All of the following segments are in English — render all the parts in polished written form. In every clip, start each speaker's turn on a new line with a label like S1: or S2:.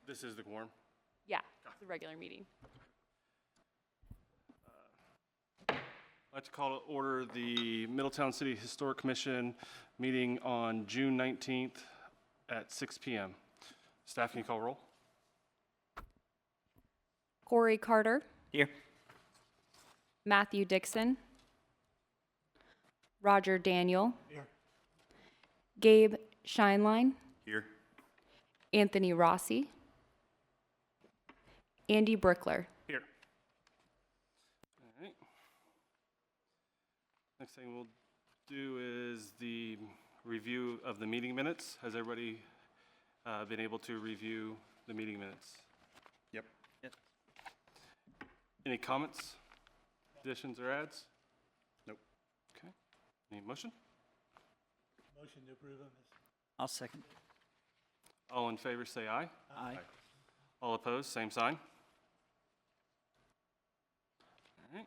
S1: This is the quorum.
S2: Yeah, it's a regular meeting.
S1: I'd like to call to order the Middletown City Historic Commission meeting on June 19th at 6 p.m. Staff, can you call roll?
S2: Corey Carter,
S3: Here.
S2: Matthew Dixon, Roger Daniel,
S3: Here.
S2: Gabe Scheinlein,
S3: Here.
S2: Anthony Rossi, Andy Brickler.
S1: Here. All right. Next thing we'll do is the review of the meeting minutes. Has everybody been able to review the meeting minutes?
S3: Yep.
S1: Any comments, additions, or adds?
S3: Nope.
S1: Okay. Any motion?
S4: Motion to approve them is.
S3: I'll second.
S1: All in favor say aye.
S3: Aye.
S1: All opposed, same sign. All right.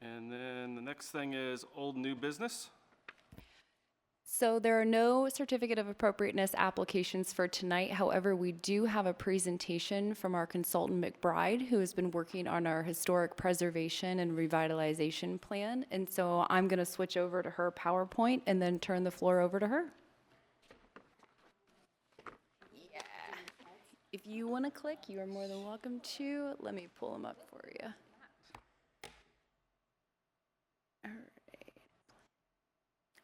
S1: And then the next thing is old new business.
S2: So there are no certificate of appropriateness applications for tonight. However, we do have a presentation from our consultant McBride, who has been working on our historic preservation and revitalization plan. And so I'm going to switch over to her PowerPoint and then turn the floor over to her. Yeah. If you want to click, you are more than welcome to. Let me pull them up for you.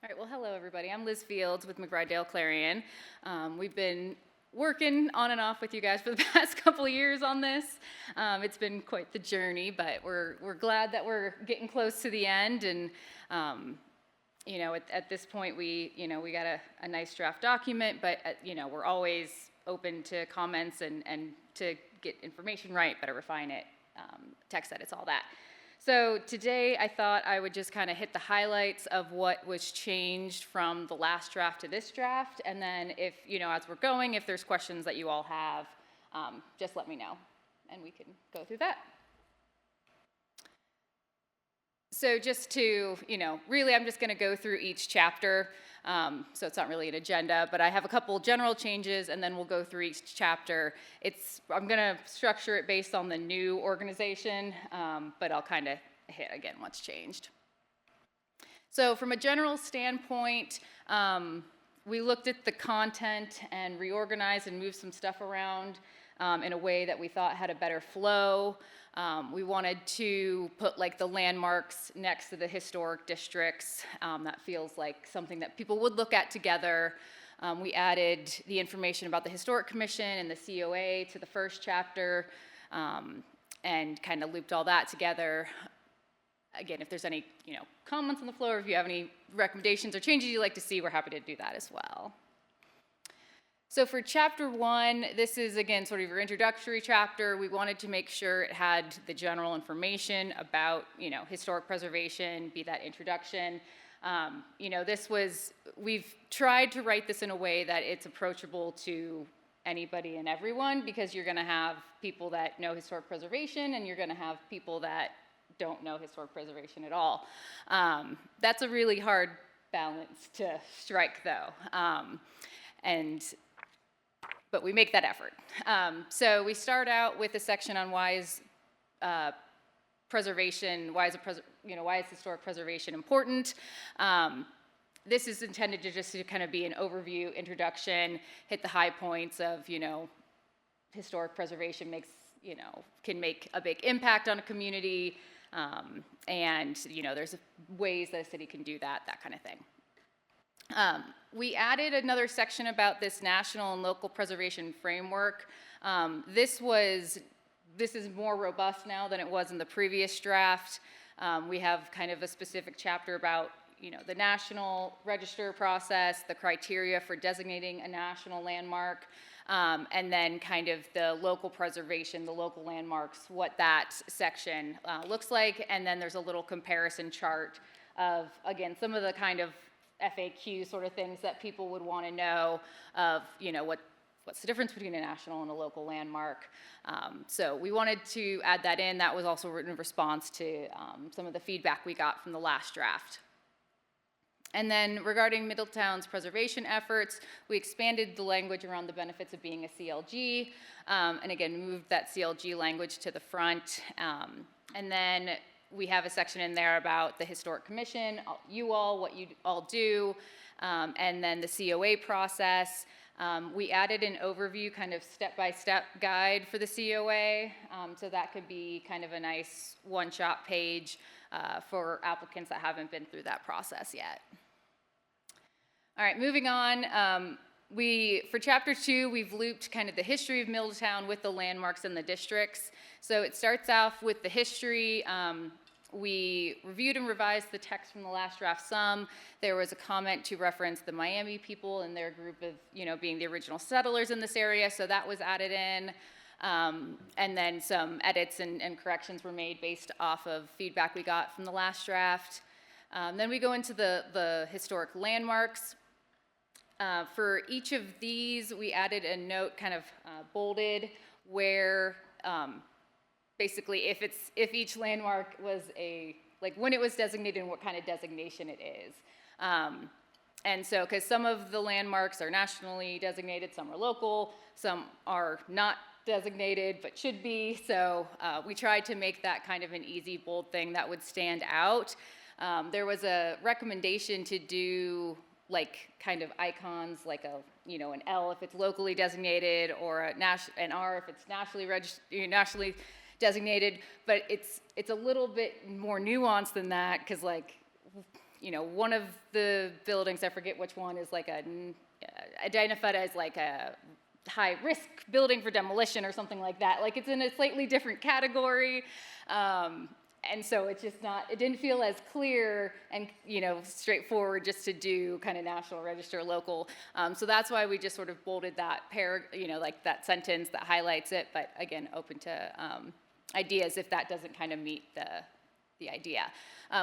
S2: All right, well, hello, everybody. I'm Liz Fields with McBride Dale Clarion. We've been working on and off with you guys for the past couple of years on this. It's been quite the journey, but we're glad that we're getting close to the end. And, you know, at this point, we got a nice draft document, but, you know, we're always open to comments and to get information right, better refine it, text edits, all that. So today I thought I would just kind of hit the highlights of what was changed from the last draft to this draft, and then if, you know, as we're going, if there's questions that you all have, just let me know, and we can go through that. So just to, you know, really I'm just going to go through each chapter, so it's not really an agenda, but I have a couple general changes, and then we'll go through each chapter. I'm going to structure it based on the new organization, but I'll kind of hit again what's changed. So from a general standpoint, we looked at the content and reorganized and moved some stuff around in a way that we thought had a better flow. We wanted to put like the landmarks next to the historic districts. That feels like something that people would look at together. We added the information about the Historic Commission and the COA to the first chapter, and kind of looped all that together. Again, if there's any, you know, comments on the floor, if you have any recommendations or changes you'd like to see, we're happy to do that as well. So for chapter 1, this is, again, sort of your introductory chapter. We wanted to make sure it had the general information about, you know, historic preservation, be that introduction. You know, we've tried to write this in a way that it's approachable to anybody and everyone, because you're going to have people that know historic preservation, and you're going to have people that don't know historic preservation at all. That's a really hard balance to strike, though. But we make that effort. So we start out with a section on why is preservation, why is historic preservation important? This is intended to just to kind of be an overview, introduction, hit the high points of, you know, historic preservation can make a big impact on a community, and, you know, there's ways that a city can do that kind of thing. We added another section about this national and local preservation framework. This is more robust now than it was in the previous draft. We have kind of a specific chapter about, you know, the national register process, the criteria for designating a national landmark, and then kind of the local preservation, the local landmarks, what that section looks like. And then there's a little comparison chart of, again, some of the kind of FAQ sort of things that people would want to know of, you know, what's the difference between a national and a local landmark. So we wanted to add that in. That was also written in response to some of the feedback we got from the last draft. And then regarding Middletown's preservation efforts, we expanded the language around the benefits of being a CLG, and again, moved that CLG language to the front. And then we have a section in there about the Historic Commission, what you all do, and then the COA process. We added an overview, kind of step-by-step guide for the COA, so that could be kind of a nice one-shot page for applicants that haven't been through that process yet. All right, moving on. For chapter 2, we've looped kind of the history of Middletown with the landmarks and the districts. So it starts off with the history. We reviewed and revised the text from the last draft some. There was a comment to reference the Miami people and their group of, being the original settlers in this area, so that was added in. And then some edits and corrections were made based off of feedback we got from the last draft. Then we go into the historic landmarks. For each of these, we added a note kind of bolded where basically if each landmark was when it was designated and what kind of designation it is. And so, because some of the landmarks are nationally designated, some are local, some are not designated but should be. So we tried to make that kind of an easy, bold thing that would stand out. There was a recommendation to do kind of icons, like an L if it's locally designated, or an R if it's nationally designated, but it's a little bit more nuanced than that, because one of the buildings, I forget which one, is identified as a high risk building for demolition or something like that. It's in a slightly different category. And so it's just it didn't feel as clear and, straightforward just to do kind of National Register local. So that's why we just sort of bolded that that sentence that highlights it, but again, open to ideas if that doesn't kind of meet the idea.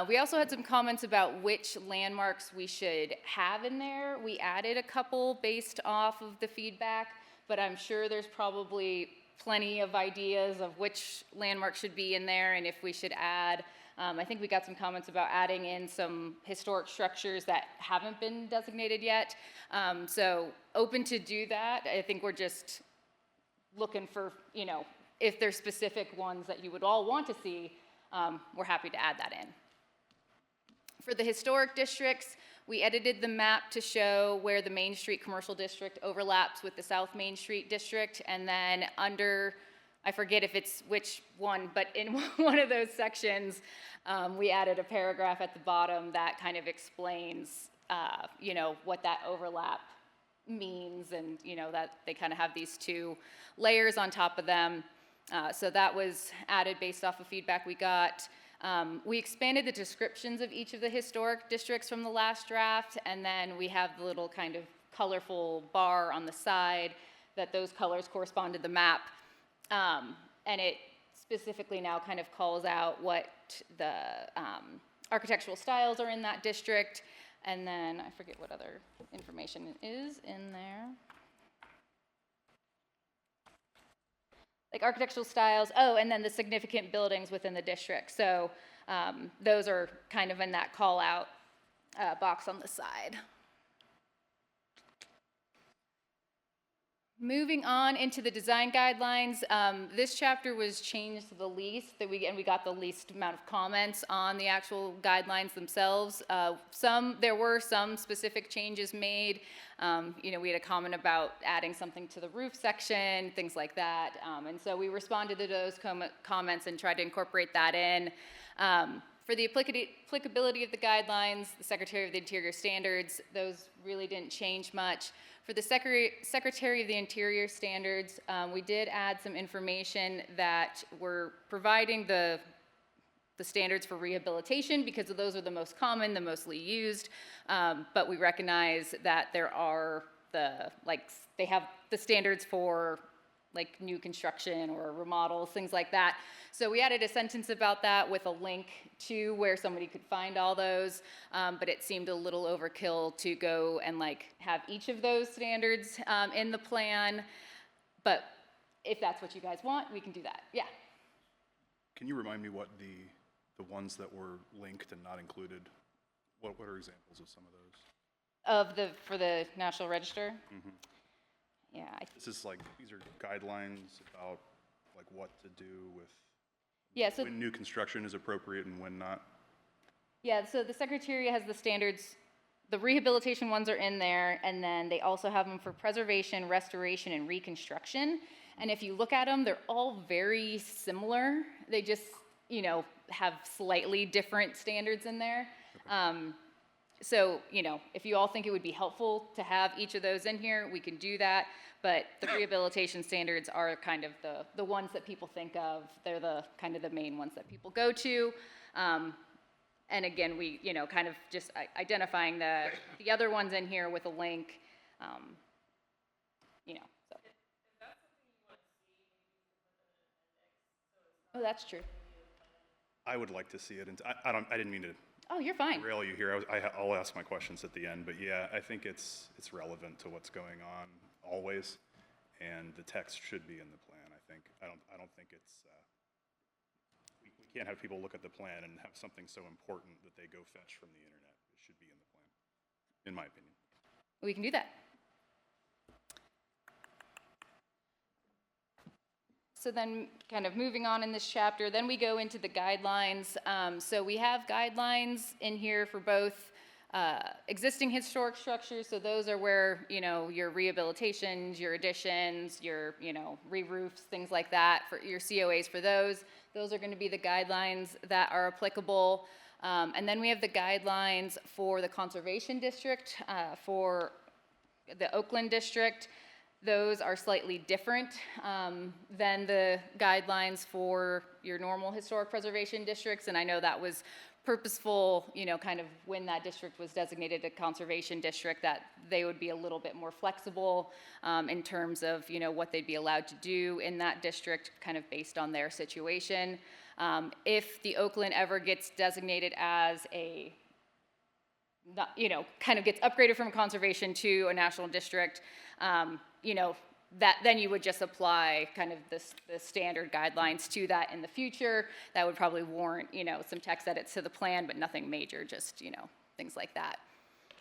S2: We also had some comments about which landmarks we should have in there. We added a couple based off of the feedback, but I'm sure there's probably plenty of ideas of which landmark should be in there and if we should add. I think we got some comments about adding in some historic structures that haven't been designated yet. So open to do that. I think we're just looking for, if there's specific ones that you would all want to see, we're happy to add that in. For the historic districts, we edited the map to show where the Main Street Commercial District overlaps with the South Main Street District, and then under, I forget if it's which one, but in one of those sections, we added a paragraph at the bottom that kind of explains, what that overlap means, and, that they kind of have these two layers on top of them. So that was added based off of feedback we got. We expanded the descriptions of each of the historic districts from the last draft, and then we have the little kind of colorful bar on the side that those colors correspond to the map. And it specifically now kind of calls out what the architectural styles are in that district, and then I forget what other information is in there. Architectural styles, and then the significant buildings within the district. So those are kind of in that call out box on the side. Moving on into the design guidelines, this chapter was changed to the least, we got the least amount of comments on the actual guidelines themselves. There were some specific changes made. We had a comment about adding something to the roof section, things like that. And so we responded to those comments and tried to incorporate that in. For the applicability of the guidelines, the Secretary of the Interior standards, those really didn't change much. For the Secretary of the Interior standards, we did add some information that we're providing the standards for rehabilitation because those are the most common, the mostly used, but we recognize that there are they have the standards for new construction or remodels, things like that. So we added a sentence about that with a link to where somebody could find all those, but it seemed a little overkill to go and have each of those standards in the plan. But if that's what you guys want, we can do that. Yeah.
S3: Can you remind me what the ones that were linked and not included,
S5: What are examples of some of those?
S2: For the National Register? Yeah,
S5: This is like, these are guidelines about like what to do with
S2: yeah, so,
S5: when new construction is appropriate and when not.
S2: yeah, so the Secretariat has the standards, the rehabilitation ones are in there, and then they also have them for preservation, restoration, and reconstruction. And if you look at them, they're all very similar. They just, have slightly different standards in there. So, if you all think it would be helpful to have each of those in here, we can do that. But the rehabilitation standards are kind of the ones that people think of. They're the kind of the main ones that people go to. And again, we, kind of just identifying the other ones in here with a link, so. Oh, that's true.
S5: I would like to see it, and I didn't mean to
S2: Oh, you're fine.
S5: derail you here. I'll ask my questions at the end, but yeah, I think it's relevant to what's going on always, and the text should be in the plan. I don't think it's we can't have people look at the plan and have something so important that they go fetch from the internet. It should be in the plan, in my opinion.
S2: We can do that. So then kind of moving on in this chapter, then we go into the guidelines. So we have guidelines in here for both existing historic structures. So those are where, your rehabilitations, your additions, your, re-roofs, things like that, for your COAs for those. Those are going to be the guidelines that are applicable. And then we have the guidelines for the conservation district, for the Oakland district. Those are slightly different than the guidelines for your normal historic preservation districts, and I know that was purposeful, kind of when that district was designated a conservation district, that they would be a little bit more flexible in terms of, what they'd be allowed to do in that district, kind of based on their situation. If the Oakland ever gets designated as a kind of gets upgraded from conservation to a national district, that then you would just apply kind of the standard guidelines to that in the future. That would probably warrant, some text edits to the plan, but nothing major, just, things like that.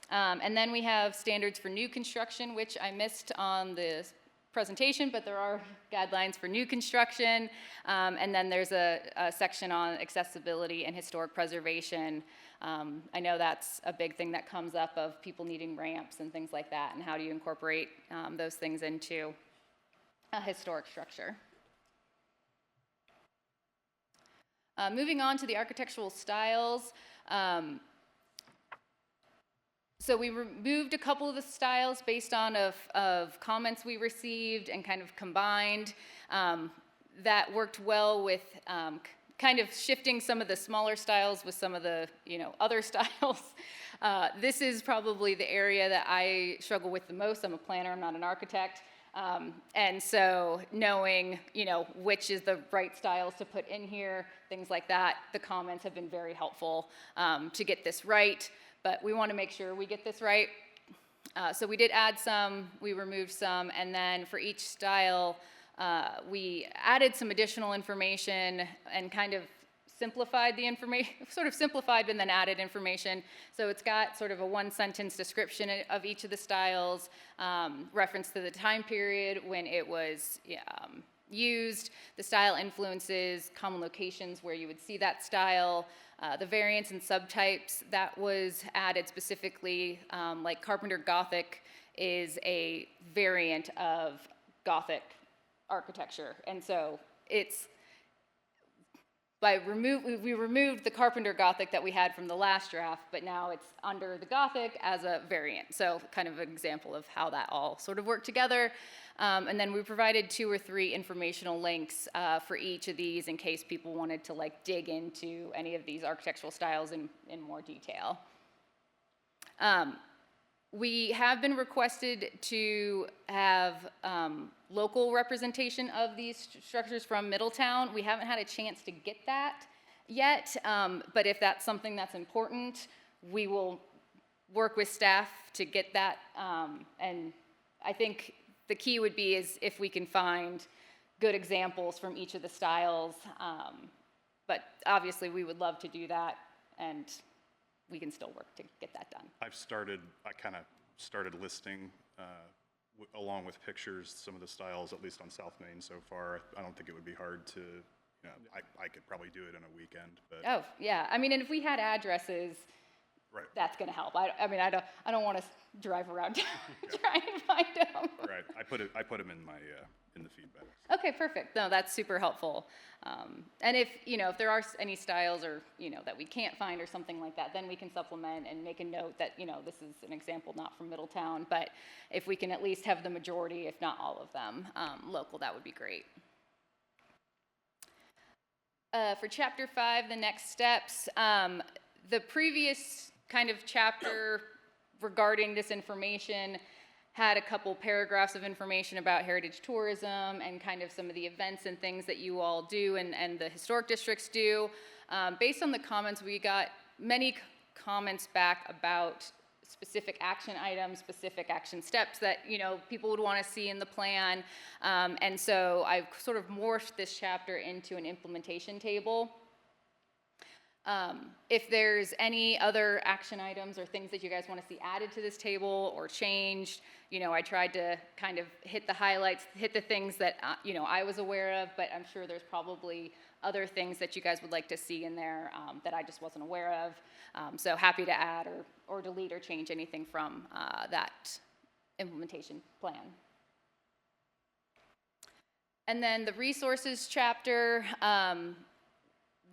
S2: And then we have standards for new construction, which I missed on the presentation, but there are guidelines for new construction. And then there's a section on accessibility and historic preservation. I know that's a big thing that comes up of people needing ramps and things like that, and how do you incorporate those things into a historic structure. Moving on to the architectural styles. So we removed a couple of the styles based on of comments we received and kind of combined. That worked well with kind of shifting some of the smaller styles with some of the other styles. This is probably the area that I struggle with the most. I'm a planner, I'm not an architect. And so knowing, which is the right styles to put in here, things like that, the comments have been very helpful to get this right. But we want to make sure we get this right. So we did add some, we removed some, and then for each style, we added some additional information and kind of simplified the information, sort of simplified and then added information. So it's got sort of a one-sentence description of each of the styles, reference to the time period when it was used, the style influences, common locations where you would see that style, the variants and subtypes that was added specifically, like Carpenter Gothic is a variant of Gothic architecture. And so it's, we removed the Carpenter Gothic that we had from the last draft, but now it's under the Gothic as a variant. So kind of an example of how that all sort of worked together. And then we provided 2 or 3 informational links for each of these in case people wanted to dig into any of these architectural styles in more detail. We have been requested to have local representation of these structures from Middletown. We haven't had a chance to get that yet, but if that's something that's important, we will work with staff to get that. And I think the key would be is if we can find good examples from each of the styles. But obviously we would love to do that, and we can still work to get that done.
S5: I kind of started listing, along with pictures, some of the styles, at least on South Main so far. I don't think it would be hard to, I could probably do it in a weekend, but.
S2: Oh, yeah, I mean, and if we had addresses,
S5: Right.
S2: that's gonna help. I mean, I don't want to drive around to try and find them.
S5: Right, I put them in my, in the feedback.
S2: Okay, perfect. No, that's super helpful. And if there are any styles or, that we can't find or something like that, then we can supplement and make a note that, this is an example not from Middletown, but if we can at least have the majority, if not all of them, local, that would be great. For chapter 5, the next steps, the previous kind of chapter regarding this information had a couple paragraphs of information about heritage tourism and kind of some of the events and things that you all do and the historic districts do. Based on the comments, we got many comments back about specific action items, specific action steps that people would want to see in the plan. And so I've sort of morphed this chapter into an implementation table. If there's any other action items or things that you guys want to see added to this table or changed, I tried to kind of hit the highlights, hit the things that, I was aware of, but I'm sure there's probably other things that you guys would like to see in there that I just wasn't aware of. So happy to add or delete or change anything from that implementation plan. And then the resources chapter,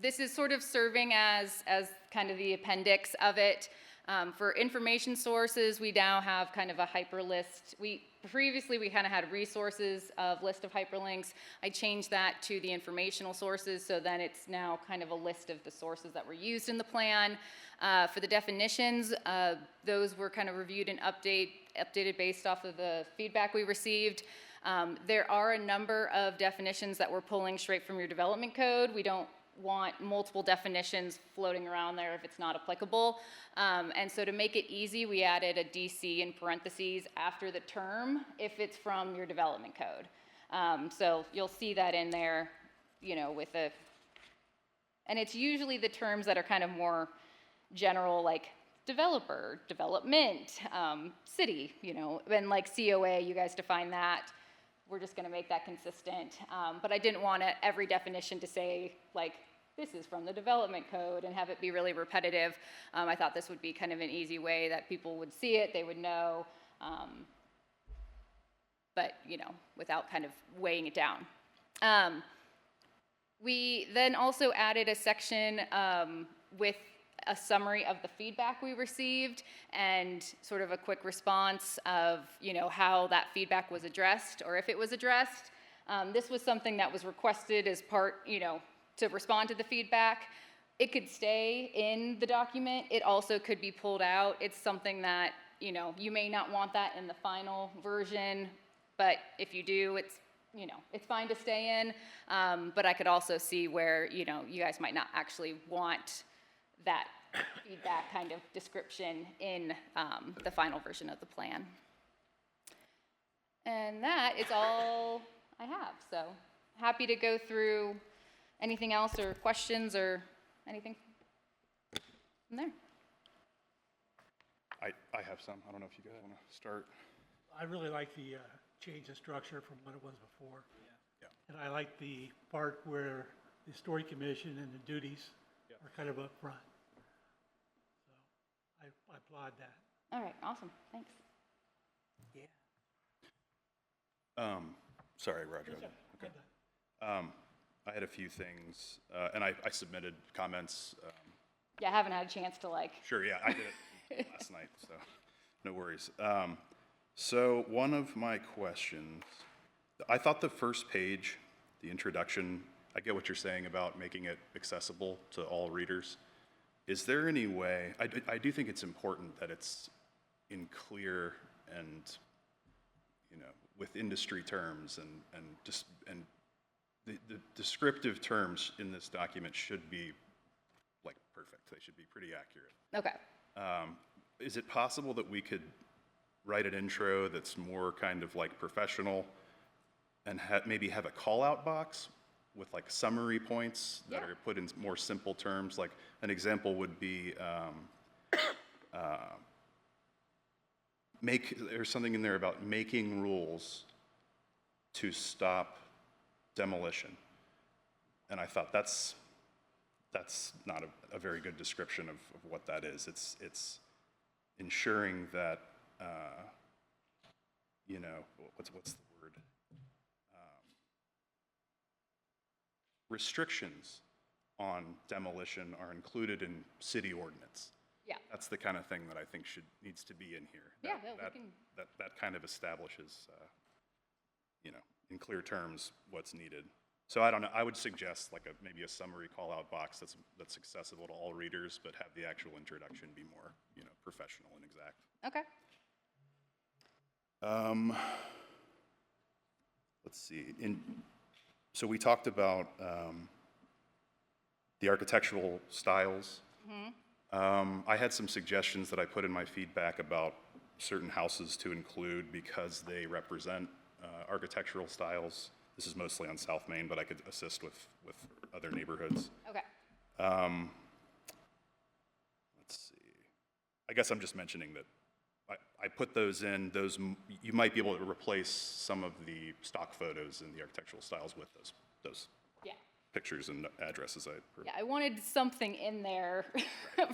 S2: this is sort of serving as kind of the appendix of it. For information sources, we now have kind of a hyperlist. Previously we kind of had resources of list of hyperlinks. I changed that to the informational sources, so then it's now kind of a list of the sources that were used in the plan. For the definitions, those were kind of reviewed and updated based off of the feedback we received. There are a number of definitions that we're pulling straight from your development code. We don't want multiple definitions floating around there if it's not applicable. And so to make it easy, we added a DC in parentheses after the term if it's from your development code. So you'll see that in there, and it's usually the terms that are kind of more general, like developer, development, city, and like COA, you guys define that. We're just gonna make that consistent. But I didn't want every definition to say, like, this is from the development code and have it be really repetitive. I thought this would be kind of an easy way that people would see it, they would know, but, without kind of weighing it down. We then also added a section with a summary of the feedback we received and sort of a quick response of, how that feedback was addressed or if it was addressed. This was something that was requested as part, to respond to the feedback. It could stay in the document. It also could be pulled out. It's something that, you may not want that in the final version, but if you do, it's fine to stay in. But I could also see where, you guys might not actually want that feedback kind of description in the final version of the plan. And that is all I have. So happy to go through anything else or questions or anything from there.
S5: I have some. I don't know if you guys want to start.
S4: I really like the change in structure from what it was before.
S5: Yeah.
S4: And I like the part where the historic commission and the duties are kind of up front. So I applaud that.
S2: All right, awesome, thanks.
S5: Sorry, Roger. Okay. I had a few things, and I submitted comments.
S2: Yeah, I haven't had a chance to
S5: Sure, yeah, I did it last night, so no worries. So one of my questions, I thought the first page, the introduction, I get what you're saying about making it accessible to all readers. Is there any way, I do think it's important that it's in clear and, with industry terms and the descriptive terms in this document should be perfect. They should be pretty accurate.
S2: Okay.
S5: Is it possible that we could write an intro that's more kind of professional and maybe have a call-out box with summary points that are put in more simple terms? Like an example would be, there's something in there about making rules to stop demolition. And I thought that's not a very good description of what that is. It's ensuring that, you know, what's the word? Restrictions on demolition are included in city ordinance.
S2: Yeah.
S5: That's the kind of thing that I think needs to be in here.
S2: Yeah, no, we can-
S5: That kind of establishes, you know, in clear terms, what's needed. So I don't know, I would suggest like maybe a summary call-out box that's accessible to all readers, but have the actual introduction be more, you know, professional and exact.
S2: Okay.
S5: Let's see, so we talked about the architectural styles. I had some suggestions that I put in my feedback about certain houses to include because they represent architectural styles. This is mostly on South Main, but I could assist with other neighborhoods.
S2: Okay.
S5: Let's see. I guess I'm just mentioning that I put those in. You might be able to replace some of the stock photos in the architectural styles with those
S2: Yeah.
S5: pictures and addresses
S2: Yeah, I wanted something in there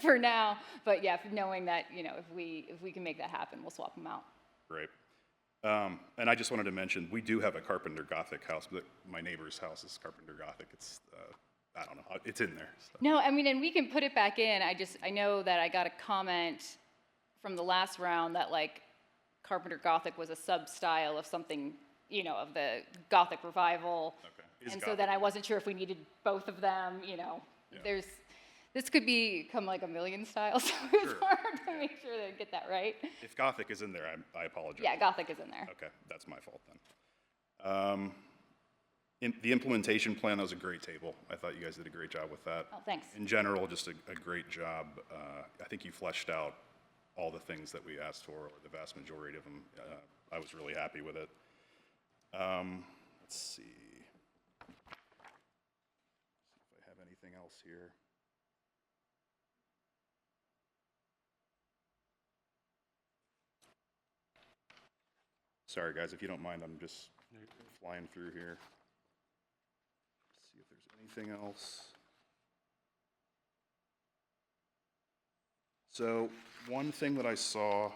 S2: for now, but yeah, knowing that, you know, if we can make that happen, we'll swap them out.
S5: Right. And I just wanted to mention, we do have a Carpenter Gothic house, but my neighbor's house is Carpenter Gothic. It's, I don't know, it's in there. So.
S2: No, I mean, and we can put it back in. I know that I got a comment from the last round that like Carpenter Gothic was a sub-style of something, you know, of the Gothic revival.
S5: Okay. Is
S2: And so
S5: Gothic
S2: then I wasn't sure if we needed both of them, you know.
S5: Yeah.
S2: This could become like a million styles, so it's
S5: Sure.
S2: hard to make sure to get that right.
S5: If Gothic is in there, I apologize.
S2: Yeah, Gothic is in there.
S5: Okay, that's my fault then. The implementation plan, that was a great table. I thought you guys did a great job with that.
S2: Oh, thanks.
S5: In general, just a great job. I think you fleshed out all the things that we asked for, or the vast majority of them. I was really happy with it. Let's see. If I have anything else here. Sorry, guys, if you don't mind, I'm just flying through here. See if there's anything else. So one thing that I saw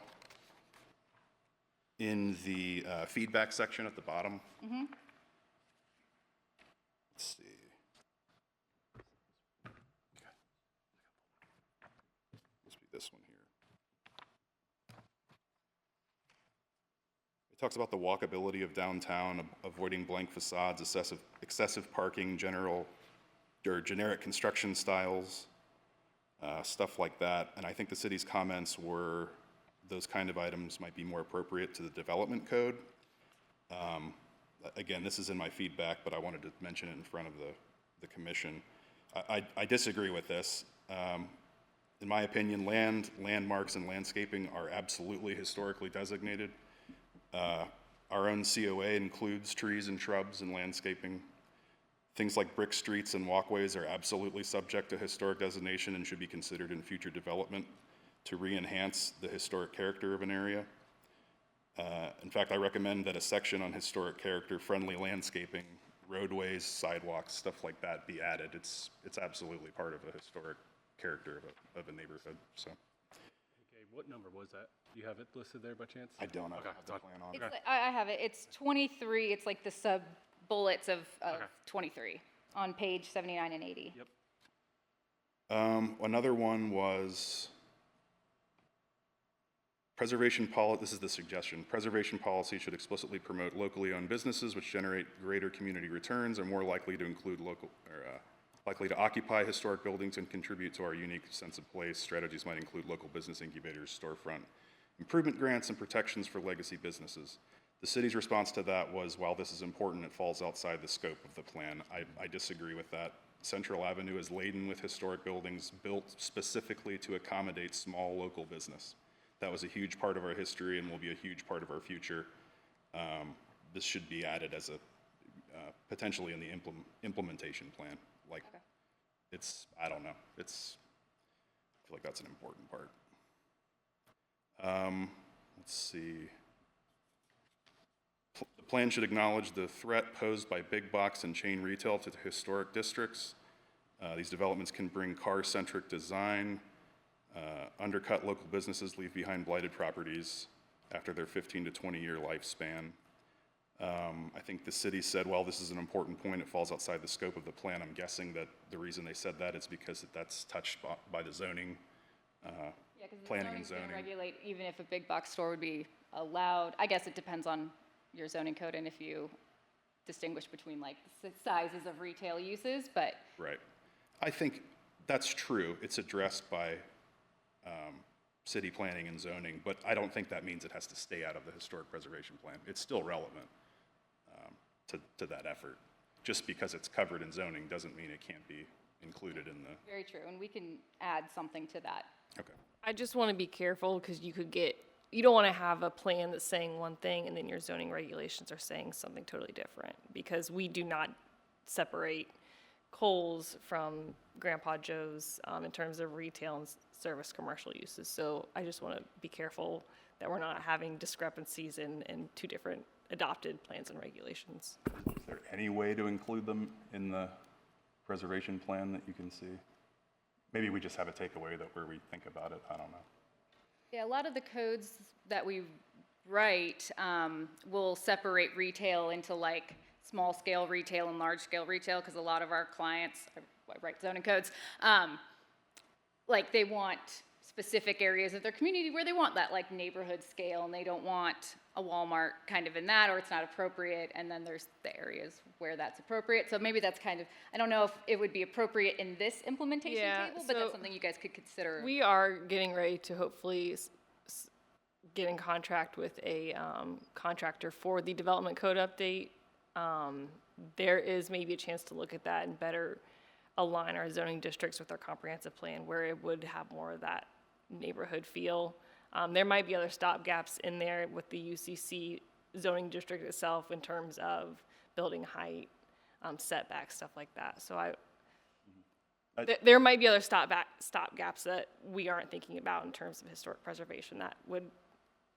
S5: in the feedback section at the bottom. Let's see. Must be this one here. It talks about the walkability of downtown, avoiding blank facades, excessive parking, generic construction styles, stuff like that. And I think the city's comments were those kind of items might be more appropriate to the development code. Again, this is in my feedback, but I wanted to mention it in front of the commission. I disagree with this. In my opinion, landmarks, and landscaping are absolutely historically designated. Our own COA includes trees and shrubs and landscaping. Things like brick streets and walkways are absolutely subject to historic designation and should be considered in future development to re-enhance the historic character of an area. In fact, I recommend that a section on historic character-friendly landscaping, roadways, sidewalks, stuff like that be added. It's absolutely part of a historic character of a neighborhood, so.
S1: Okay, what number was that? Do you have it listed there by chance?
S5: I don't have
S1: Okay,
S5: the plan on.
S2: It's like, I have it. It's 23. It's like the sub bullets of
S1: Okay.
S2: 23 on page 79 and 80.
S1: Yep.
S5: Another one was this is the suggestion. Preservation policy should explicitly promote locally owned businesses which generate greater community returns, are more likely to include likely to occupy historic buildings and contribute to our unique sense of place. Strategies might include local business incubators, storefront improvement grants, and protections for legacy businesses. The city's response to that was, while this is important, it falls outside the scope of the plan. I disagree with that. Central Avenue is laden with historic buildings built specifically to accommodate small local business. That was a huge part of our history and will be a huge part of our future. This should be added as potentially in the implementation plan. Like, I don't know. I feel like that's an important part. Let's see. The plan should acknowledge the threat posed by big box and chain retail to the historic districts. These developments can bring car-centric design, undercut local businesses, leave behind blighted properties after their 15 to 20-year lifespan. I think the city said, well, this is an important point, it falls outside the scope of the plan. I'm guessing that the reason they said that is because that's touched by the zoning,
S2: Yeah, because the
S5: planning and
S2: zoning's gonna
S5: zoning.
S2: regulate even if a big box store would be allowed. I guess it depends on your zoning code and if you distinguish between like the sizes of retail uses, but
S5: Right. I think that's true. It's addressed by city planning and zoning, but I don't think that means it has to stay out of the historic preservation plan. It's still relevant to that effort. Just because it's covered in zoning doesn't mean it can't be included in the,
S2: very true, and we can add something to that.
S5: okay.
S6: I just want to be careful because you don't want to have a plan that's saying one thing and then your zoning regulations are saying something totally different, because we do not separate Kohl's from Grandpa Joe's in terms of retail and service commercial uses. So I just want to be careful that we're not having discrepancies in two different adopted plans and regulations.
S5: Is there any way to include them in the preservation plan that you can see? Maybe we just have a takeaway that where we think about it, I don't know.
S2: Yeah, a lot of the codes that we write will separate retail into like small scale retail and large scale retail, because a lot of our clients, I write zoning codes, like they want specific areas of their community where they want that like neighborhood scale, and they don't want a Walmart kind of in that, or it's not appropriate, and then there's the areas where that's appropriate. So maybe that's kind of, I don't know if it would be appropriate in this implementation
S6: Yeah,
S2: table, but that's
S6: so
S2: something you guys could consider.
S6: We are getting ready to hopefully get in contract with a contractor for the development code update. There is maybe a chance to look at that and better align our zoning districts with our comprehensive plan, where it would have more of that neighborhood feel. There might be other stopgaps in there with the UCC zoning district itself in terms of building height, setbacks, stuff like that. So there might be other stopgaps that we aren't thinking about in terms of historic preservation that would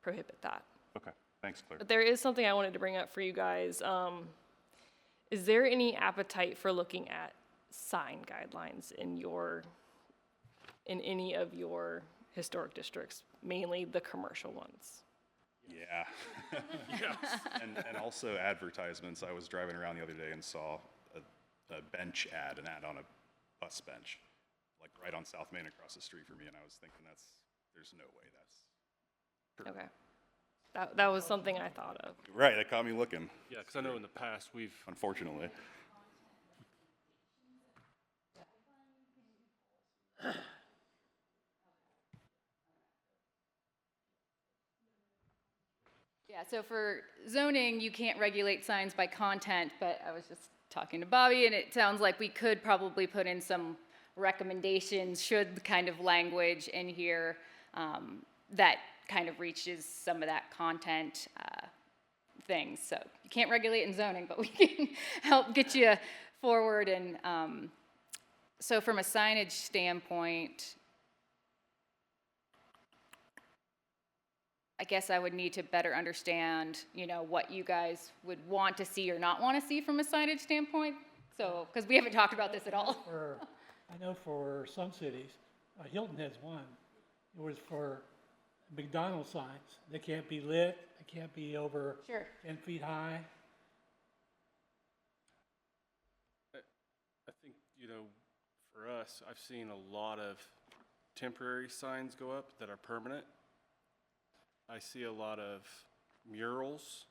S6: prohibit that.
S5: Okay, thanks, Claire.
S6: But there is something I wanted to bring up for you guys. Is there any appetite for looking at sign guidelines in any of your historic districts, mainly the commercial ones?
S5: Yeah. And also advertisements. I was driving around the other day and saw a bench ad, an ad on a bus bench, like right on South Main across the street from me, and I was thinking there's no way that's.
S6: Okay. That was something I thought of.
S5: Right, that caught me looking,
S1: Yeah, because I know in the past, we've,
S5: unfortunately.
S2: Yeah, so for zoning, you can't regulate signs by content, but I was just talking to Bobby, and it sounds like we could probably put in some recommendations, should the kind of language in here that kind of reaches some of that content things. So you can't regulate in zoning, but we can help get you forward. And so from a signage standpoint, I guess I would need to better understand, what you guys would want to see or not want to see from a signage standpoint. So, because we haven't talked about this at all.
S4: I know for some cities, Hilton has one. It was for McDonald's signs. They can't be lit, they can't be over
S2: Sure.
S4: 10 feet high.
S1: I think, for us, I've seen a lot of temporary signs go up that are permanent. I see a lot of murals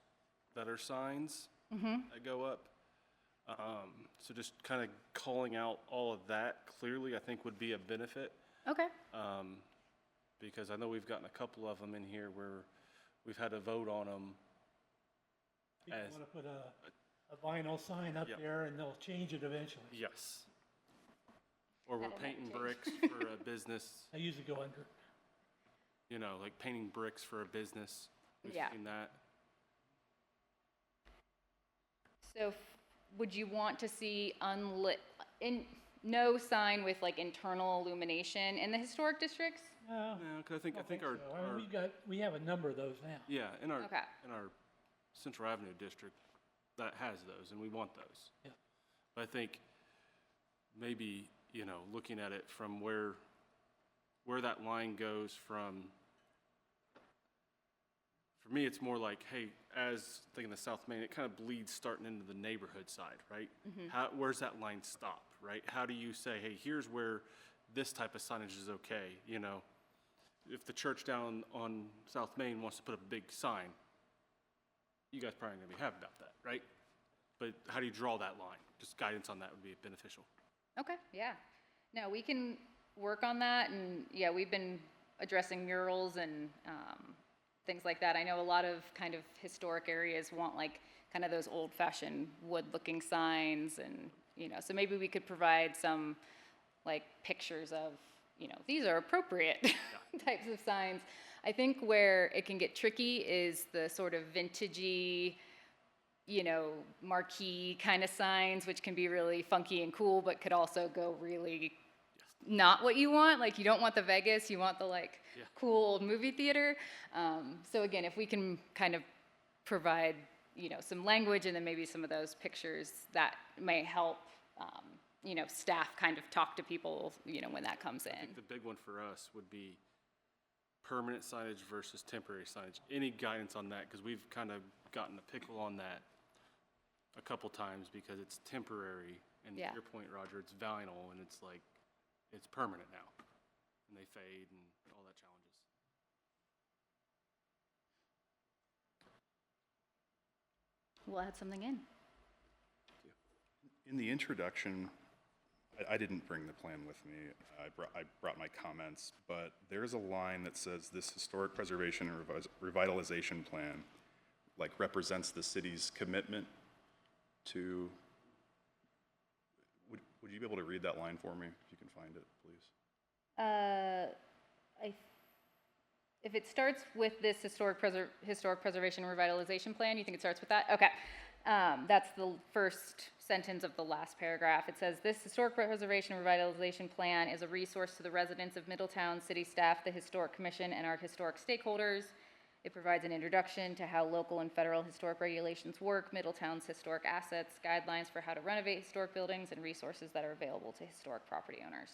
S1: that are signs that go up. So just kind of calling out all of that clearly, I think would be a benefit.
S2: Okay.
S1: Because I know we've gotten a couple of them in here where we've had to vote on them.
S4: People
S1: As-
S4: want to put a vinyl sign up
S1: Yeah.
S4: there and they'll change it eventually.
S1: Yes. Or we're
S2: That'll never
S1: painting
S2: change.
S1: bricks for a business,
S4: They usually go under.
S1: like painting bricks for a business. We've
S2: Yeah.
S1: seen that.
S2: So would you want to see no sign with like internal illumination in the historic districts?
S4: Well,
S1: Yeah, 'cause I think
S4: so. I mean, we have a number of those now.
S1: yeah, in our,
S2: Okay.
S1: in our Central Avenue district, that has those, and we want those.
S4: Yeah.
S1: But I think maybe, looking at it from where that line goes from, for me, it's more like, hey, as thinking the South Main, it kind of bleeds starting into the neighborhood side, right? Where's that line stop, right? How do you say, hey, here's where this type of signage is okay, If the church down on South Main wants to put up a big sign, you guys probably gonna be happy about that, right? But how do you draw that line? Just guidance on that would be beneficial.
S2: Okay, yeah. No, we can work on that, and yeah, we've been addressing murals and things like that. I know a lot of kind of historic areas want like kind of those old-fashioned wood-looking signs, and so maybe we could provide some like pictures of these are appropriate types of signs. I think where it can get tricky is the sort of vintagey, marquee kind of signs, which can be really funky and cool, but could also go really not what you want. Like, you don't want the Vegas, you want the cool old movie theater. So again, if we can kind of provide, some language and then maybe some of those pictures, that may help, staff kind of talk to people, when that comes
S1: I
S2: in.
S1: think the big one for us would be permanent signage versus temporary signage. Any guidance on that? Because we've kind of gotten a pickle on that a couple times because it's temporary. And to
S2: Yeah.
S1: your point, Roger, it's vinyl and it's like, it's permanent now. And they fade and all that challenges.
S2: We'll add something in.
S5: In the introduction, I didn't bring the plan with me. I brought my comments, but there's a line that says this historic preservation and revitalization plan represents the city's commitment to, would you be able to read that line for me, if you can find it, please?
S2: If it starts with this historic preservation and revitalization plan, you think it starts with that? Okay. That's the first sentence of the last paragraph. It says, this historic preservation and revitalization plan is a resource to the residents of Middletown, city staff, the historic commission, and our historic stakeholders. It provides an introduction to how local and federal historic regulations work, Middletown's historic assets, guidelines for how to renovate historic buildings, and resources that are available to historic property owners.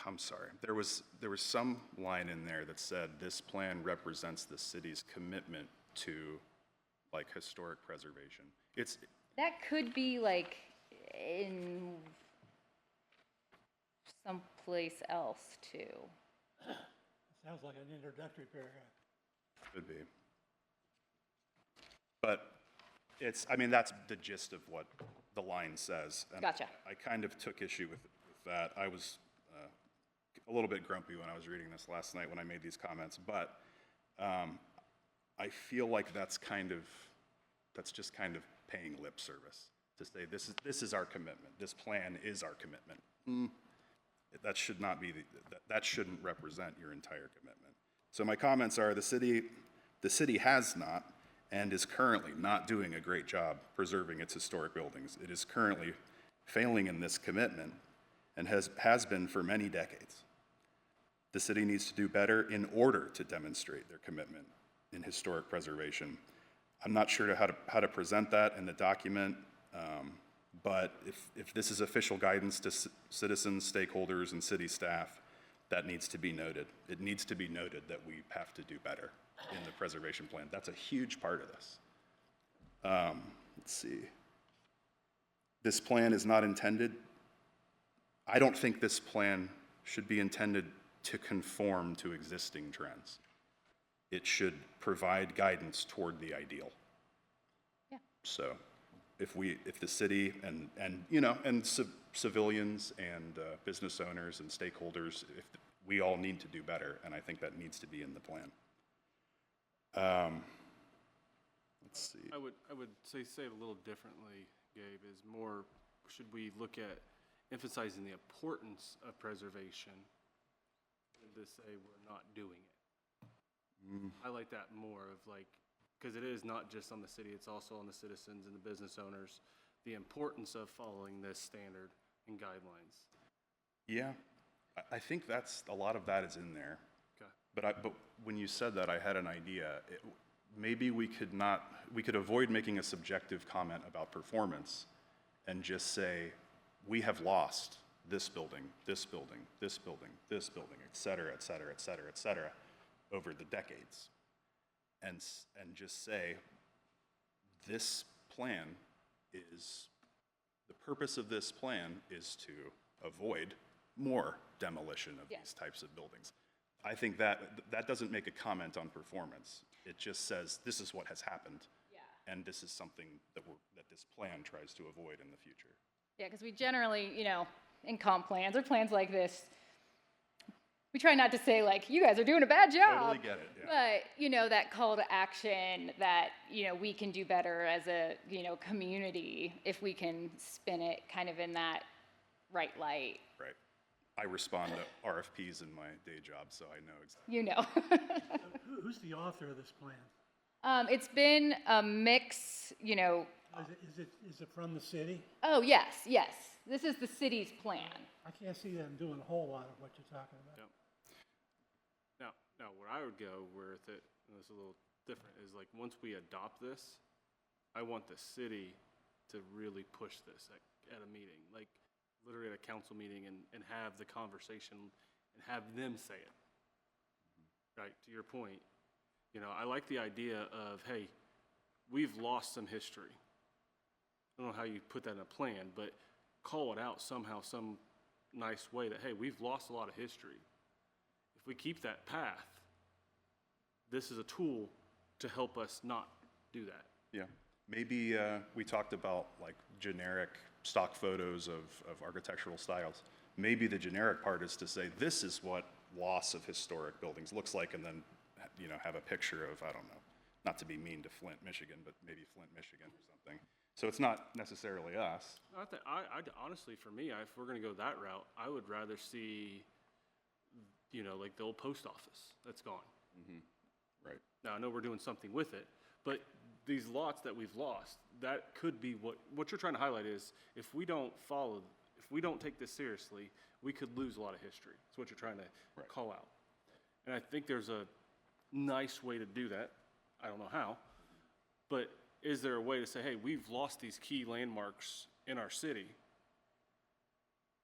S5: I'm sorry. There was some line in there that said this plan represents the city's commitment to historic preservation.
S2: That could be in someplace else too.
S4: Sounds like an introductory paragraph.
S5: Could be. But that's the gist of what the line says. And
S2: Gotcha.
S5: I kind of took issue with that. I was a little bit grumpy when I was reading this last night when I made these comments, but I feel like that's just kind of paying lip service to say this is our commitment. This plan is our commitment. That should not be that shouldn't represent your entire commitment. So my comments are the city has not and is currently not doing a great job preserving its historic buildings. It is currently failing in this commitment and has been for many decades. The city needs to do better in order to demonstrate their commitment in historic preservation. I'm not sure how to present that in the document, but if this is official guidance to citizens, stakeholders, and city staff, that needs to be noted. It needs to be noted that we have to do better in the preservation plan. That's a huge part of this. Let's see. This plan is not intended, I don't think this plan should be intended to conform to existing trends. It should provide guidance toward the ideal.
S2: Yeah.
S5: So if the city and civilians and business owners and stakeholders, we all need to do better, and I think that needs to be in the plan. Let's see.
S1: I would say it a little differently, Gabe, is more, should we look at emphasizing the importance of preservation than to say we're not doing it? I like that more of because it is not just on the city, it's also on the citizens and the business owners, the importance of following this standard and guidelines.
S5: Yeah, I think a lot of that is in there.
S1: Okay.
S5: But when you said that, I had an idea. Maybe we could avoid making a subjective comment about performance and just say, we have lost this building, this building, this building, this building, et cetera, et cetera, et cetera, et cetera, over the decades. And just say, this plan the purpose of this plan is to avoid more demolition of
S2: Yeah.
S5: these types of buildings. I think that doesn't make a comment on performance. It just says, this is what has happened.
S2: Yeah.
S5: And this is something that this plan tries to avoid in the future.
S2: Yeah, because we generally, in comp plans or plans like this, we try not to say like, you guys are doing a bad job.
S5: Totally get it, yeah.
S2: But, that call to action that, we can do better as a, community if we can spin it kind of in that right light.
S5: Right. I respond to RFPs in my day job, so I know exactly.
S2: You know.
S4: Who's the author of this plan?
S2: It's been a mix,
S4: Is it from the city?
S2: Oh, yes. This is the city's plan.
S4: I can't see them doing a whole lot of what you're talking about.
S1: Yep. Now, where I would go with it, and it's a little different, is like, once we adopt this, I want the city to really push this at a meeting, like literally at a council meeting and have the conversation and have them say it. Right, to your point, I like the idea of, hey, we've lost some history. I don't know how you put that in a plan, but call it out somehow, some nice way that, hey, we've lost a lot of history. If we keep that path, this is a tool to help us not do that.
S5: Yeah. Maybe we talked about like generic stock photos of architectural styles. Maybe the generic part is to say, this is what loss of historic buildings looks like, and then, have a picture of, I don't know, not to be mean to Flint, Michigan, but maybe Flint, Michigan or something. So it's not necessarily us.
S1: I honestly, for me, if we're going to go that route, I would rather see, like the old post office that's gone.
S5: Right.
S1: Now, I know we're doing something with it, but these lots that we've lost, that could be what you're trying to highlight is, if we don't take this seriously, we could lose a lot of history. That's what you're trying to call out. And I think there's a nice way to do that. I don't know how, but is there a way to say, hey, we've lost these key landmarks in our city.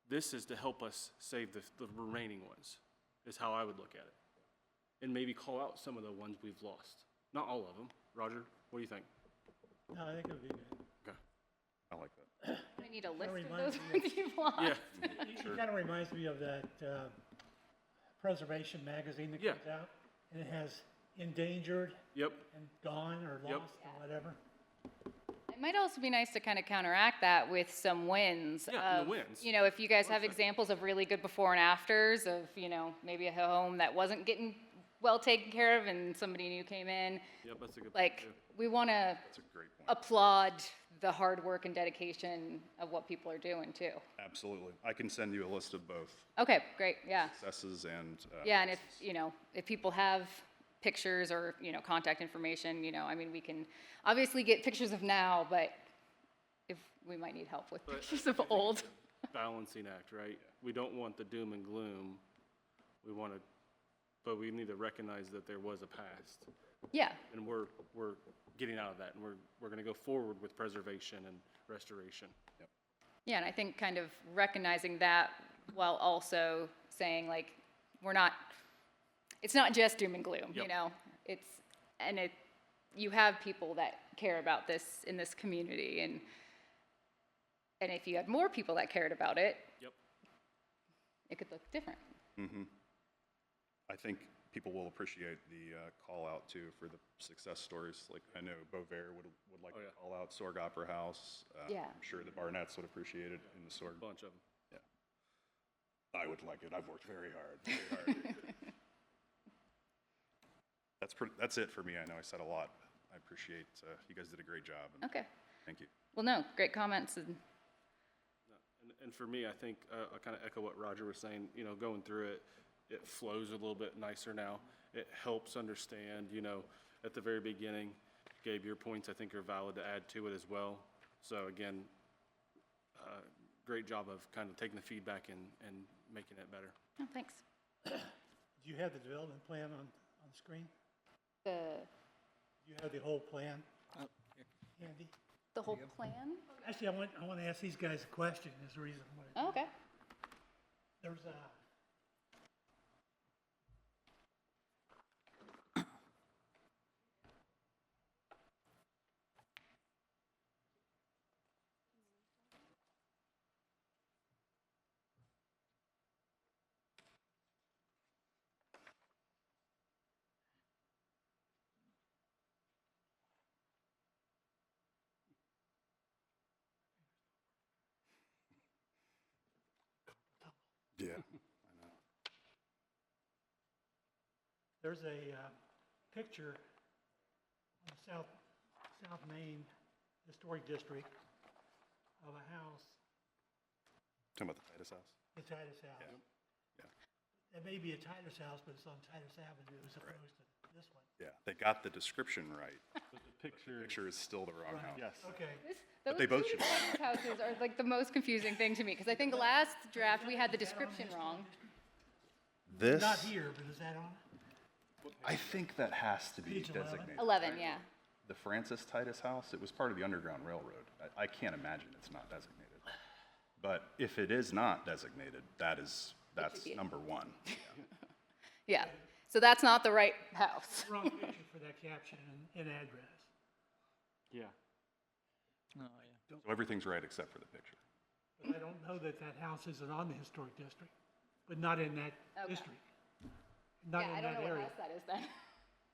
S1: This is to help us save the remaining ones, is how I would look at it. And maybe call out some of the ones we've lost. Not all of them. Roger, what do you think?
S4: No, I think it would be good.
S1: Okay.
S5: I like that.
S2: I need a list of
S4: reminds
S2: those
S4: me
S2: ones you've lost.
S1: Yeah.
S4: It kind of reminds me of that preservation magazine that
S1: Yeah.
S4: comes out, and it has endangered
S1: Yep.
S4: and gone or
S1: Yep.
S4: lost or whatever.
S2: It might also be nice to kind of counteract that with some wins.
S1: Yeah,
S2: of,
S1: the wins.
S2: if you guys have examples of really good before and afters of, maybe a home that wasn't getting well taken care of and somebody new came in.
S1: Yep, that's a good point.
S2: Like,
S1: too.
S2: we want to
S5: That's a great point.
S2: applaud the hard work and dedication of what people are doing too.
S5: Absolutely. I can send you a list of both
S2: Okay, great, yeah.
S5: successes and.
S2: Yeah, and if people have pictures or, contact information, we can obviously get pictures of now, but if we might need help with
S1: But
S2: pictures
S1: I
S2: of
S1: think
S2: old.
S1: it's a balancing act, right? We don't want the doom and gloom. But we need to recognize that there was a past,
S2: Yeah,
S1: and we're getting out of that, and we're going to go forward with preservation and restoration.
S2: yeah, and I think kind of recognizing that while also saying like, it's not just doom and gloom,
S1: Yep.
S2: You have people that care about this in this community, and if you had more people that cared about it,
S1: Yep.
S2: it could look different.
S5: I think people will appreciate the call out too for the success stories. Like I know Beauvais would like
S1: Oh,
S5: to
S1: yeah.
S5: call out Sorg Opera House.
S2: Yeah.
S5: I'm sure the Barnetts would appreciate it in the Sorg.
S1: Bunch of them.
S5: I would like it. I've worked very hard. That's it for me. I know I said a lot. I appreciate you guys did a great job. And
S2: Okay.
S5: Thank you.
S2: Well, no, great comments. And
S1: And for me, I think I kind of echo what Roger was saying. Going through it, it flows a little bit nicer now. It helps understand. At the very beginning, Gabe, your points I think are valid to add to it as well. So again, great job of kind of taking the feedback and making it better.
S2: Oh, thanks.
S4: Do you have the development plan on the screen?
S2: The,
S4: Do you have the whole plan handy?
S2: the whole plan?
S4: Actually, I want to ask these guys a question, is the reason why.
S2: Oh, okay.
S4: There's a,
S5: Yeah.
S4: there's a picture of South Main Historic District of a house,
S5: Talking about the Titus house?
S4: the Titus House.
S5: Yeah.
S4: It may be a Titus house, but it's on Titus Avenue as opposed to this one.
S5: Yeah, they got the description right.
S1: But the picture,
S5: Picture is still the wrong house.
S1: yes.
S4: Okay,
S2: Those
S5: they both
S2: two
S5: should-
S2: detached houses are like the most confusing thing to me, because I think last draft, we had the description wrong.
S5: This,
S4: not here, but is that on?
S5: I think that has to be
S4: Page 11.
S5: designated.
S2: 11, yeah.
S5: The Francis Titus house, it was part of the Underground Railroad. I can't imagine it's not designated. But if it is not designated, that's
S2: be-
S5: number one.
S2: Yeah. So that's not the right house.
S4: Wrong picture for that caption and address.
S1: Yeah.
S3: Oh, yeah.
S5: So everything's right except for the picture.
S4: But I don't know that that house isn't on the historic district, but not in that
S2: Okay.
S4: district. Not
S2: Yeah, I
S4: in
S2: don't
S4: that
S2: know what
S4: area.
S2: house that is then.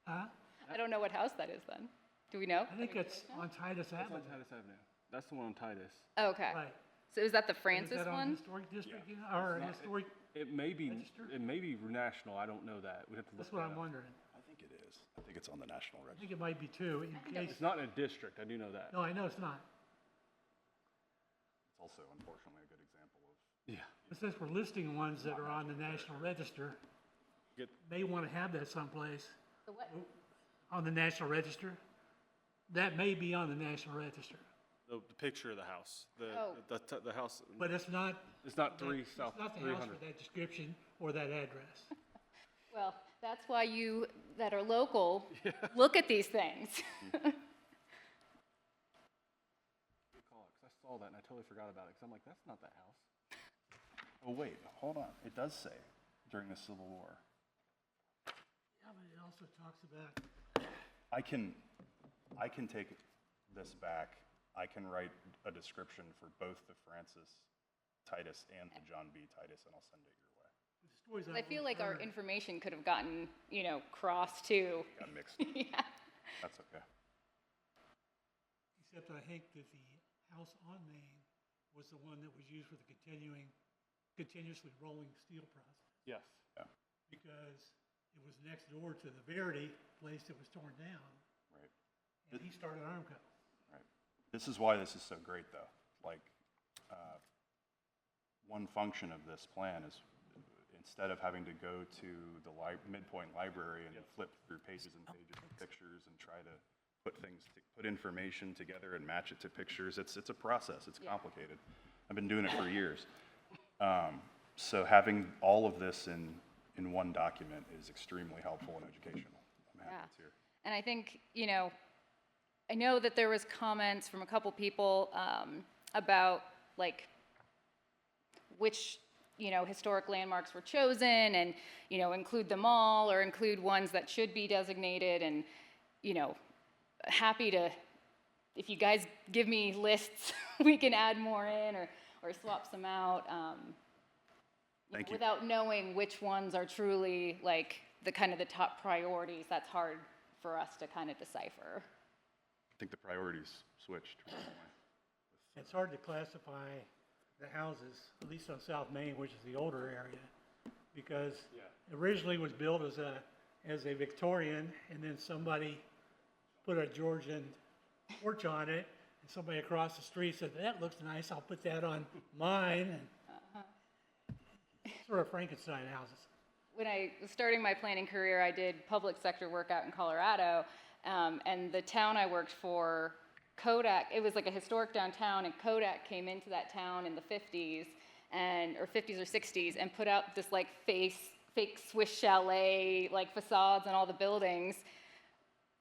S4: Huh?
S2: I don't know what house that is then. Do we know?
S4: I think it's on Titus
S1: That's
S4: Avenue.
S1: on Titus Avenue. That's the one on Titus.
S2: Okay.
S4: Right.
S2: So is that the
S4: Is
S2: Francis
S4: that on
S2: one?
S4: historic district, or historic,
S1: It may be,
S4: Register?
S1: it may be national, I don't know that. We'd have to look
S4: that's what
S1: that
S4: I'm
S1: up.
S4: wondering.
S5: I think it is. I think it's on the National
S4: I
S5: Register.
S4: think it might be two, in case,
S1: It's not in a district, I do know that.
S4: no, I know it's not.
S5: It's also unfortunately a good example of,
S1: Yeah.
S4: But since we're listing ones that are on the National Register,
S1: Get,
S4: may want to have that someplace
S2: The what?
S4: on the National Register. That may be on the National Register,
S1: the picture of the house,
S2: Oh.
S1: the house,
S4: but it's not.
S1: it's not 3
S4: It's
S1: South
S4: not the house
S1: 300.
S4: with that description or that address.
S2: Well, that's why you that are local look at these things.
S1: Good call, 'cause I saw that and I totally forgot about it, because I'm like, that's not that house.
S5: oh wait, hold on. It does say during the Civil War.
S4: Yeah, but it also talks about,
S5: I can take this back. I can write a description for both the Francis Titus and the John B. Titus, and I'll send it your way.
S4: the stories
S2: I feel like our
S4: heard,
S2: information could have gotten, crossed too.
S5: Got mixed.
S2: Yeah.
S5: That's okay.
S4: except I think that the house on Main was the one that was used for the continuously rolling steel process,
S1: Yes.
S4: because it was next door to the Verity place that was torn down,
S5: Right.
S4: and he started Armco.
S5: Right. This is why this is so great, though. Like, one function of this plan is instead of having to go to the Midpoint Library and flip through pages and pages of pictures and try to put information together and match it to pictures, it's a process. It's complicated. I've been doing it for years. So having all of this in one document is extremely helpful and educational. I'm happy
S2: Yeah.
S5: it's here.
S2: And I think, I know that there was comments from a couple people about like which, historic landmarks were chosen and, include them all or include ones that should be designated and, happy to, if you guys give me lists, we can add more in or swap some out.
S5: Thank you.
S2: Without knowing which ones are truly like the kind of the top priorities, that's hard for us to kind of decipher.
S5: I think the priorities switched recently.
S4: It's hard to classify the houses, at least on South Main, which is the older area, because originally it was built as a Victorian, and then somebody put a Georgian porch on it, and somebody across the street said, that looks nice, I'll put that on mine, and sort of Frankenstein houses.
S2: When I was starting my planning career, I did public sector work out in Colorado, and the town I worked for Kodak, it was like a historic downtown, and Kodak came into that town in the 50s, or 50s or 60s, and put out this like fake Swiss chalet like facades on all the buildings.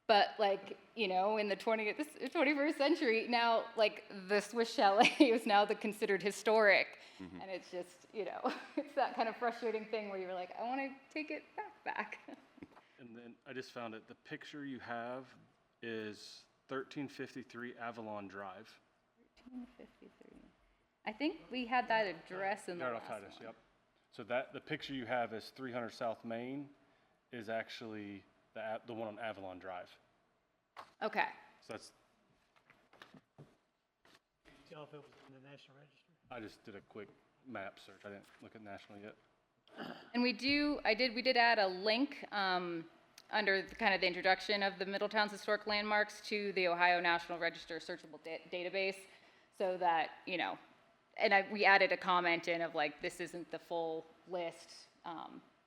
S2: But like, you know, in the 21st century, now like the Swiss chalet is now considered historic. And it's just, you know, it's that kind of frustrating thing where you're like, I want to take it back.
S1: And then I just found it, the picture you have is 1353 Avalon Drive.
S2: 1353. I think we had that address in the
S1: Meredith
S2: last
S1: Titus,
S2: one.
S1: yep. So the picture you have is 300 South Main is actually the one on Avalon Drive.
S2: Okay.
S1: So that's,
S4: Tell if it was in the National Register.
S1: I just did a quick map search. I didn't look at national yet.
S2: And we did add a link under kind of the introduction of the Middletown's historic landmarks to the Ohio National Register searchable database, so that, you know, and we added a comment in of like, this isn't the full list,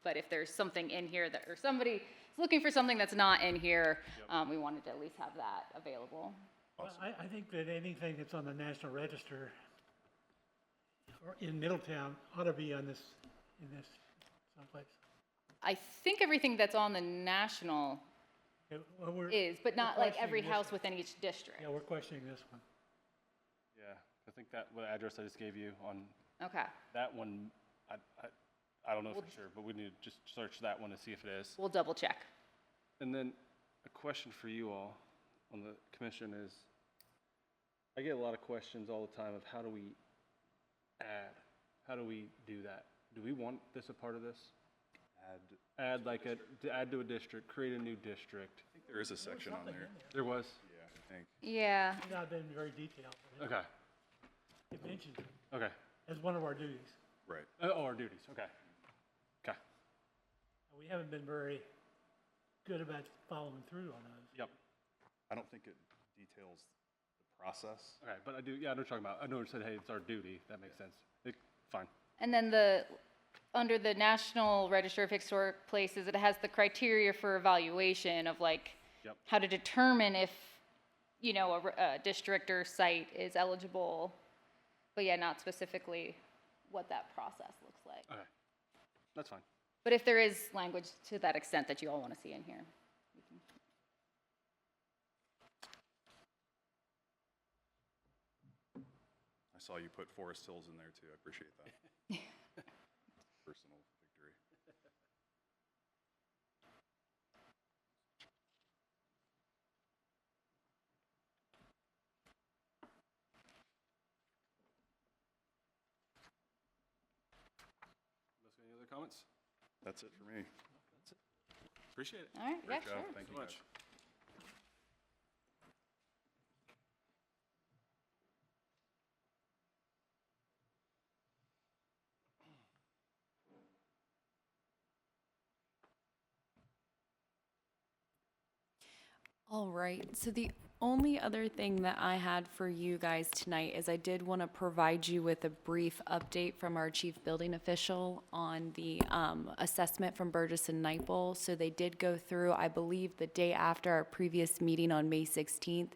S2: but if there's something in here or somebody is looking for something that's not in here, we wanted to at least have that available.
S4: Well, I think that anything that's on the National Register or in Middletown ought to be in this someplace.
S2: I think everything that's on the national
S4: Okay, well,
S2: is, but not
S4: we're
S2: like every
S4: questioning this
S2: house
S4: one.
S2: within each district.
S4: Yeah, we're questioning this one.
S1: Yeah, I think that the address I just gave you on
S2: Okay,
S1: that one, I don't know for sure, but we need to just search that one to see if it is.
S2: we'll double check.
S1: And then a question for you all on the commission is, I get a lot of questions all the time of how do we do that? Do we want this a part of this? Add to a district, create a new district.
S5: I think there is a section on there.
S1: There was?
S5: Yeah, I think.
S2: Yeah,
S4: It's not been very detailed, but
S1: Okay,
S4: it mentions it
S1: okay.
S4: as one of our duties.
S5: Right.
S1: Oh, our duties, okay. Okay,
S4: We haven't been very good about following through on those.
S1: yep,
S5: I don't think it details the process.
S1: okay, but I know what you're talking about. I know it said, hey, it's our duty, that makes sense. Fine.
S2: and then under the National Register of Historic Places, it has the criteria for evaluation of like
S1: Yep.
S2: how to determine if, you know, a district or site is eligible, but yeah, not specifically what that process looks like.
S1: Okay, that's fine.
S2: But if there is language to that extent that you all want to see in here.
S5: I saw you put Forest Hills in there too. I appreciate that. Personal victory.
S1: Any other comments?
S5: That's it for me.
S1: Appreciate it.
S2: All right, yeah,
S5: Great job.
S2: sure.
S5: Thank you
S1: So
S5: guys.
S1: much.
S7: All right, so the only other thing that I had for you guys tonight is I did want to provide you with a brief update from our chief building official on the assessment from Burgess and Nyepel. So they did go through, I believe, the day after our previous meeting on May 16th.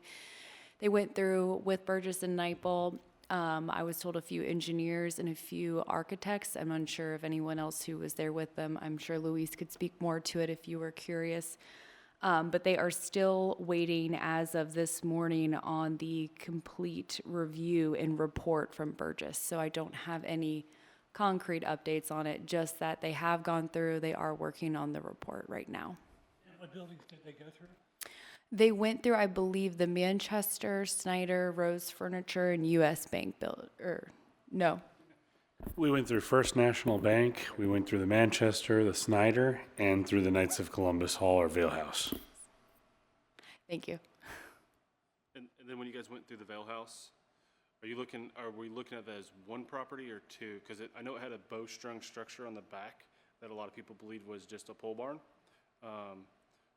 S7: They went through with Burgess and Nyepel. I was told a few engineers and a few architects. I'm unsure of anyone else who was there with them. I'm sure Luis could speak more to it if you were curious. But they are still waiting as of this morning on the complete review and report from Burgess. So I don't have any concrete updates on it, just that they have gone through, they are working on the report right now.
S4: And what buildings did they go through?
S7: They went through, I believe, the Manchester, Snyder, Rose Furniture, and US Bank no.
S8: We went through First National Bank, we went through the Manchester, the Snyder, and through the Knights of Columbus Hall or Vale House.
S7: Thank you.
S1: And then when you guys went through the Vale House, are we looking at that as one property or two? Because I know it had a bowstrung structure on the back that a lot of people believed was just a pole barn.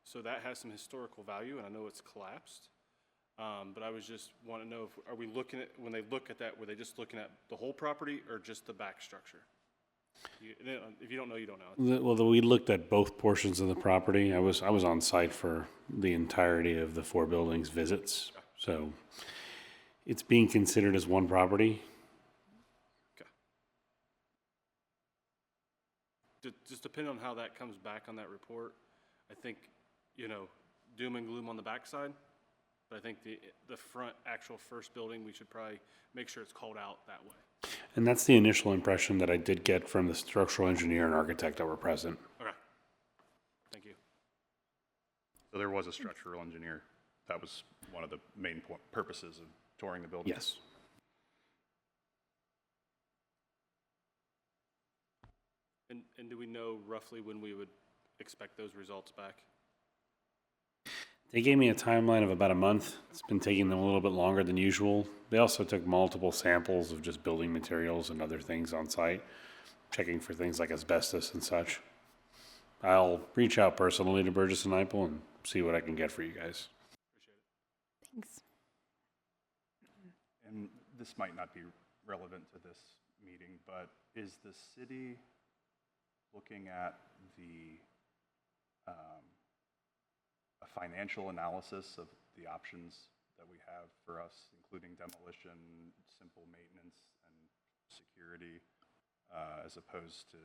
S1: So that has some historical value, and I know it's collapsed. But I was just want to know, are we looking at, when they look at that, were they just looking at the whole property or just the back structure? If you don't know, you don't know.
S8: Well, we looked at both portions of the property. I was on site for the entirety of the four buildings visits. So it's being considered as one property.
S1: Okay. Just depending on how that comes back on that report, I think, doom and gloom on the backside, but I think the front, actual first building, we should probably make sure it's called out that way.
S8: And that's the initial impression that I did get from the structural engineer and architect that were present.
S1: Okay. Thank you.
S5: So there was a structural engineer. That was one of the main purposes of touring the building?
S8: Yes.
S1: And do we know roughly when we would expect those results back?
S8: They gave me a timeline of about a month. It's been taking them a little bit longer than usual. They also took multiple samples of just building materials and other things on site, checking for things like asbestos and such. I'll reach out personally to Burgess and Nyepel and see what I can get for you guys.
S7: Thanks.
S5: And this might not be relevant to this meeting, but is the city looking at a financial analysis of the options that we have for us, including demolition, simple maintenance, and security, as opposed to,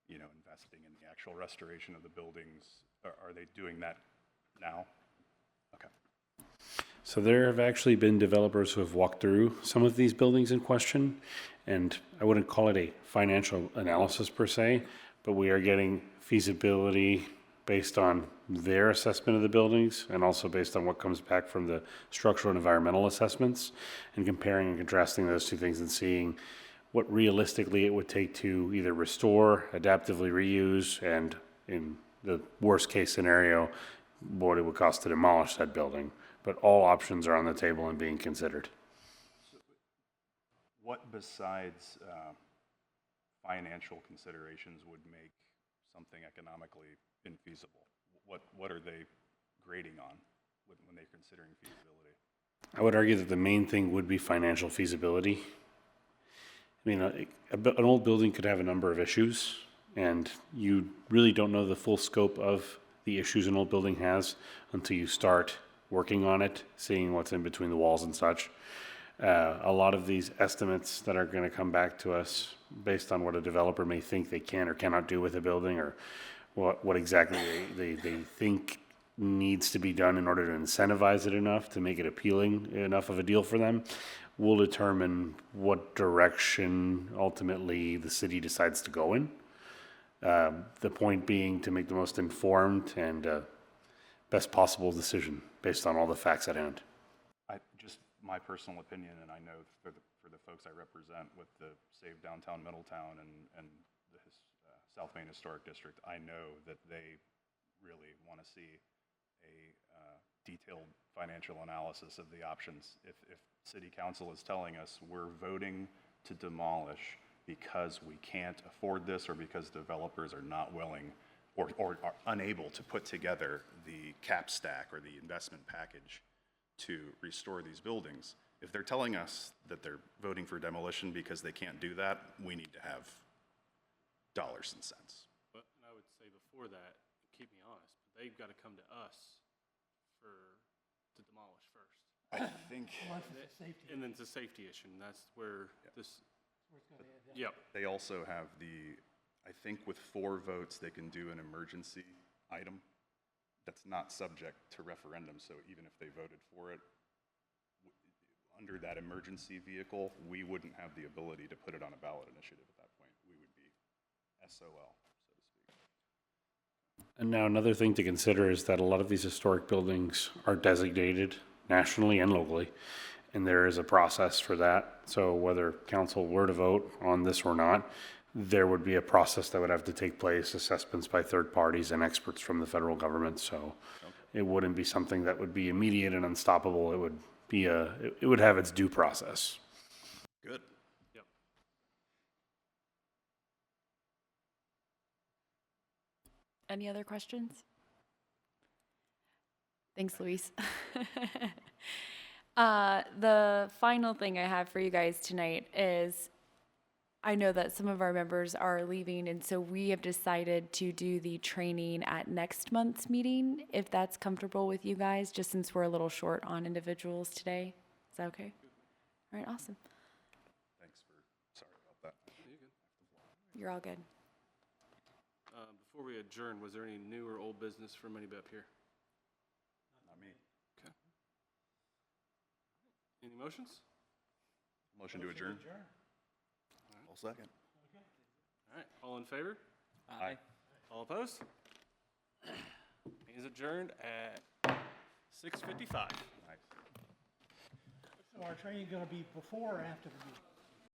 S5: investing in the actual restoration of the buildings? Are they doing that now? Okay.
S8: So there have actually been developers who have walked through some of these buildings in question, and I wouldn't call it a financial analysis per se, but we are getting feasibility based on their assessment of the buildings and also based on what comes back from the structural and environmental assessments, and comparing and contrasting those two things and seeing what realistically it would take to either restore, adaptively reuse, and in the worst case scenario, what it would cost to demolish that building. But all options are on the table and being considered.
S5: What besides financial considerations would make something economically infeasible? What are they grading on when they're considering feasibility?
S8: I would argue that the main thing would be financial feasibility. I mean, an old building could have a number of issues, and you really don't know the full scope of the issues an old building has until you start working on it, seeing what's in between the walls and such. A lot of these estimates that are going to come back to us based on what a developer may think they can or cannot do with a building, or what exactly they think needs to be done in order to incentivize it enough to make it appealing enough of a deal for them, will determine what direction ultimately the city decides to go in. The point being to make the most informed and best possible decision based on all the facts at hand.
S5: Just my personal opinion, and I know for the folks I represent with the Save Downtown Middletown and the South Main Historic District, I know that they really want to see a detailed financial analysis of the options. If City Council is telling us we're voting to demolish because we can't afford this, or because developers are not willing or are unable to put together the cap stack or the investment package to restore these buildings, if they're telling us that they're voting for demolition because they can't do that, we need to have dollars and cents.
S1: But I would say before that, keep me honest, they've got to come to us to demolish first.
S5: I think
S1: And then it's a safety issue, and that's where this,
S4: Yep.
S5: they also have I think with 4 votes, they can do an emergency item that's not subject to referendum. So even if they voted for it, under that emergency vehicle, we wouldn't have the ability to put it on a ballot initiative at that point. We would be SOL, so to speak.
S8: And now another thing to consider is that a lot of these historic buildings are designated nationally and locally, and there is a process for that. So whether council were to vote on this or not, there would be a process that would have to take place, assessments by third parties and experts from the federal government. So it wouldn't be something that would be immediate and unstoppable. It would be it would have its due process.
S5: Good.
S1: yep.
S7: Any other questions? Thanks, Luis. The final thing I have for you guys tonight is I know that some of our members are leaving, and so we have decided to do the training at next month's meeting, if that's comfortable with you guys, just since we're a little short on individuals today. Is that okay? All right, awesome.
S5: Thanks for, sorry about that.
S7: You're all good.
S1: Before we adjourn, was there any new or old business from anybody up here?
S5: Not me.
S1: Okay. Any motions?
S5: Motion to adjourn?
S3: I'll second.
S1: All right, all in favor?
S5: Aye.
S1: All opposed? Meeting is adjourned at 6:55.
S5: Nice.
S4: So our training gonna be before or after the meeting?